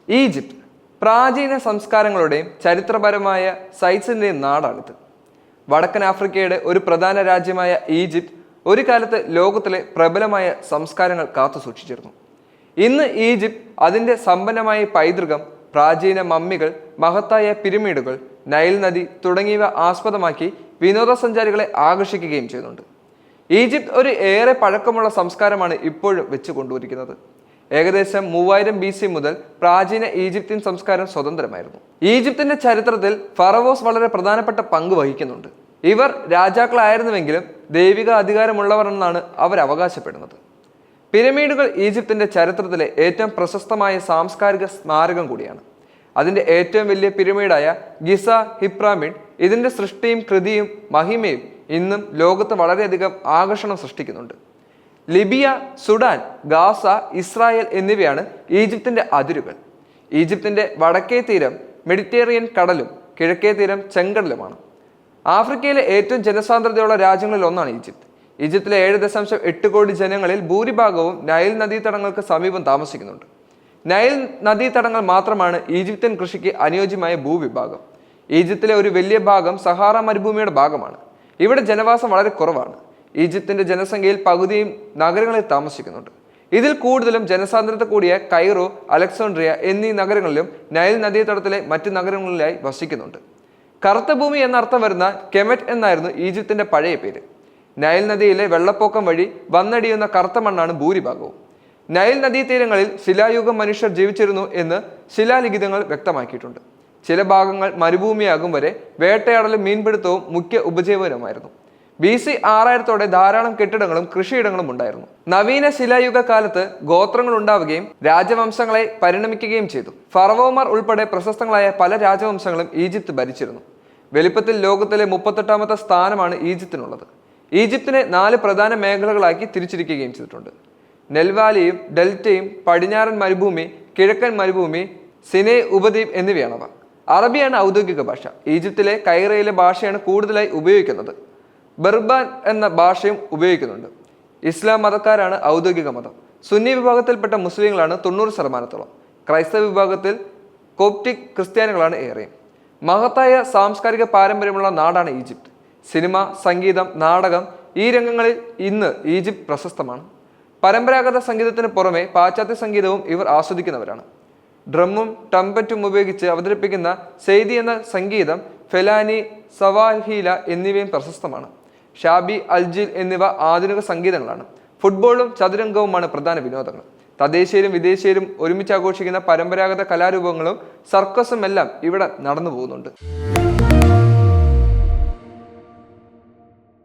Egypt പ്രാചീന സംസ്കാരങ്ങളുടെയും ചരിത്രപരമായ സൈറ്റ്സിൻ്റെയും നാടാണിത്. വടക്കൻ ആഫ്രിക്കയുടെ ഒരു പ്രധാന രാജ്യമായ ഈജിപ്ത് ഒരു കാലത്ത് ലോകത്തിലെ പ്രബലമായ സംസ്കാരങ്ങൾ കാത്തുസൂക്ഷിച്ചിരുന്നു. ഇന്ന് ഈജിപ്ത് അതിൻ്റെ സമ്പന്നമായ പൈതൃകം, പ്രാചീന മമ്മികൾ, മഹത്തായ പിരമിഡുകൾ, നൈൽ നദി തുടങ്ങിയവ ആസ്പദമാക്കി വിനോദസഞ്ചാരികളെ ആകർഷിക്കുകയും ചെയ്യുന്നുണ്ട്. ഈജിപ്ത് ഒരു ഏറെ പഴക്കമുള്ള സംസ്കാരമാണ് ഇപ്പോഴും വെച്ചു കൊണ്ടുവരിക്കുന്നത്. ഏകദേശം 3000 BC മുതൽ പ്രാചീന ഈജിപ്ഷ്യൻ സംസ്കാരം സ്വതന്ത്രമായിരുന്നു. ഈജിപ്തിന്റെ ചരിത്രത്തിൽ ഫറവോസ് വളരെ പ്രധാനപ്പെട്ട പങ്ക് വഹിക്കുന്നുണ്ട്. ഇവർ രാജാക്കളായിരുന്നുവെങ്കിലും ദൈവിക അധികാരമുള്ളവർ എന്നാണ് അവർ അവകാശപ്പെടുന്നത്. പിരമിഡുകൾ ഈജിപ്തിന്റെ ചരിത്രത്തിലെ ഏറ്റവും പ്രശസ്തമായ സാംസ്കാരിക സ്മാരകം കൂടിയാണ്. അതിന്റെ ഏറ്റവും വലിയ പിരമിഡായ ഗിസ ഹിപ്രാമിഡ് ഇതിന്റെ സൃഷ്ടിയും കൃതിയും മഹിമയും ഇന്നും ലോകത്ത് വളരെയധികം ആകർഷണം സൃഷ്ടിക്കുന്നുണ്ട്. ലിബിയ, സുഡാൻ, ഗാസ, ഇസ്രായേൽ എന്നിവയാണ് ഈജിപ്തിന്റെ അതിരുകൾ. ഈജിപ്തിന്റെ വടക്കേ തീരം മെഡിറ്ററേനിയൻ കടലും കിഴക്കേ തീരം ചെങ്കടലുമാണ്. ആഫ്രിക്കയിലെ ഏറ്റവും ജനസാന്ദ്രതയുള്ള രാജ്യങ്ങളിൽ ഒന്നാണ് ഈജിപ്ത്. ഈജിപ്തിലെ 7.8 കോടി ജനങ്ങളിൽ ഭൂരിഭാഗവും നൈൽ നദീതടങ്ങൾക്ക് സമീപം താമസിക്കുന്നുണ്ട്. നൈൽ നദീതടങ്ങൾ മാത്രമാണ് ഈജിപ്ത്യൻ കൃഷിക്ക് അനുയോജ്യമായ ഭൂവിഭാഗം. ഈജിപ്തിലെ ഒരു വലിയ ഭാഗം സഹാറ മരുഭൂമിയുടെ ഭാഗമാണ്. ഇവിടെ ജനവാസം വളരെ കുറവാണ്. ഈജിപ്തിന്റെ ജനസംഖ്യയിൽ പകുതിയും നഗരങ്ങളിൽ താമസിക്കുന്നുണ്ട്. ഇതിൽ കൂടുതലും ജനസാന്ദ്രത കൂടിയ കൈറോ, അലക്സാണ്ട്രിയ എന്നീ നഗരങ്ങളിലും നൈൽ നദീതടത്തിലെ മറ്റു നഗരങ്ങളിലായി വസിക്കുന്നുണ്ട്. കറുത്ത ഭൂമി എന്നർത്ഥം വരുന്ന കെമറ്റ് എന്നായിരുന്നു ഈജിപ്തിന്റെ പഴയ പേര്. നൈൽ നദിയിലെ വെള്ളപ്പൊക്കം വഴി വന്നടിയുന്ന കറുത്ത മണ്ണാണ് ഭൂരിഭാഗവും. നൈൽ നദീതീരങ്ങളിൽ ശിലായുഗം മനുഷ്യർ ജീവിച്ചിരുന്നു എന്ന് ശിലാലിഖിതങ്ങൾ വ്യക്തമാക്കിയിട്ടുണ്ട്. ചില ഭാഗങ്ങൾ മരുഭൂമിയാകും വരെ വേട്ടയാടലും മീൻപിടുത്തവും മുഖ്യ ഉപജീവനമായിരുന്നു. BC 6000 ധാരാളം കെട്ടിടങ്ങളും കൃഷിയിടങ്ങളും ഉണ്ടായിരുന്നു. നവീന ശിലായുഗ കാലത്ത് ഗോത്രങ്ങൾ ഉണ്ടാവുകയും രാജവംശങ്ങളെ പരിണമിക്കുകയും ചെയ്തു. ഫറവോമാർ ഉൾപ്പെടെ പ്രശസ്തങ്ങളായ പല രാജവംശങ്ങളും ഈജിപ്ത് ഭരിച്ചിരുന്നു. വലിപ്പത്തിൽ ലോകത്തിലെ 38ാമത്തെ സ്ഥാനമാണ് ഈജിപ്തിനുള്ളത്. ഈജിപ്തിനെ 4 പ്രധാന മേഖലകളാക്കി തിരിച്ചിരിക്കുകയും ചെയ്തിട്ടുണ്ട്. നെൽവാലിയും ഡെൽറ്റയും, പടിഞ്ഞാറൻ മരുഭൂമി, കിഴക്കൻ മരുഭൂമി, സിനേ ഉപദ്വീപ് എന്നിവയാണവ. അറബിയാണ് ഔദ്യോഗിക ഭാഷ. ഈജിപ്തിലെ കൈറയിലെ ഭാഷയാണ് കൂടുതലായി ഉപയോഗിക്കുന്നത്. ബർബാൻ എന്ന ഭാഷയും ഉപയോഗിക്കുന്നുണ്ട്. ഇസ്ലാം മതക്കാരാണ് ഔദ്യോഗിക മതം. സുന്നി വിഭാഗത്തിൽപ്പെട്ട മുസ്ലിങ്ങളാണ് 90%. ക്രൈസ്തവ വിഭാഗത്തിൽ കോപ്റ്റിക് ക്രിസ്ത്യാനികളാണ് ഏറെയും. മഹത്തായ സാംസ്കാരിക പാരമ്പര്യമുള്ള നാടാണ് ഈജിപ്ത്. സിനിമ, സംഗീതം, നാടകം ഈ രംഗങ്ങളിൽ ഇന്ന് ഈജിപ്ത് പ്രശസ്തമാണ്. പരമ്പരാഗത സംഗീതത്തിന് പുറമെ പാശ്ചാത്യ സംഗീതവും ഇവർ ആസ്വദിക്കുന്നവരാണ്. ഡ്രമ്മും ടംപറ്റും ഉപയോഗിച്ച് അവതരിപ്പിക്കുന്ന സെയ്ദി എന്ന സംഗീതം, ഫെലാനി, സവാഹില എന്നിവയും പ്രശസ്തമാണ്. ഷാബി, അൽജിൽ എന്നിവ ആധുനിക സംഗീതങ്ങളാണ്. ഫുട്ബോളും ചതുരംഗവുമാണ് പ്രധാന വിനോദങ്ങൾ. തദ്ദേശീയരും വിദേശീയരും ഒരുമിച്ച് ആഘോഷിക്കുന്ന പരമ്പരാഗത കലാരൂപങ്ങളും സർക്കസും എല്ലാം ഇവിടെ നടന്നു പോകുന്നുണ്ട്.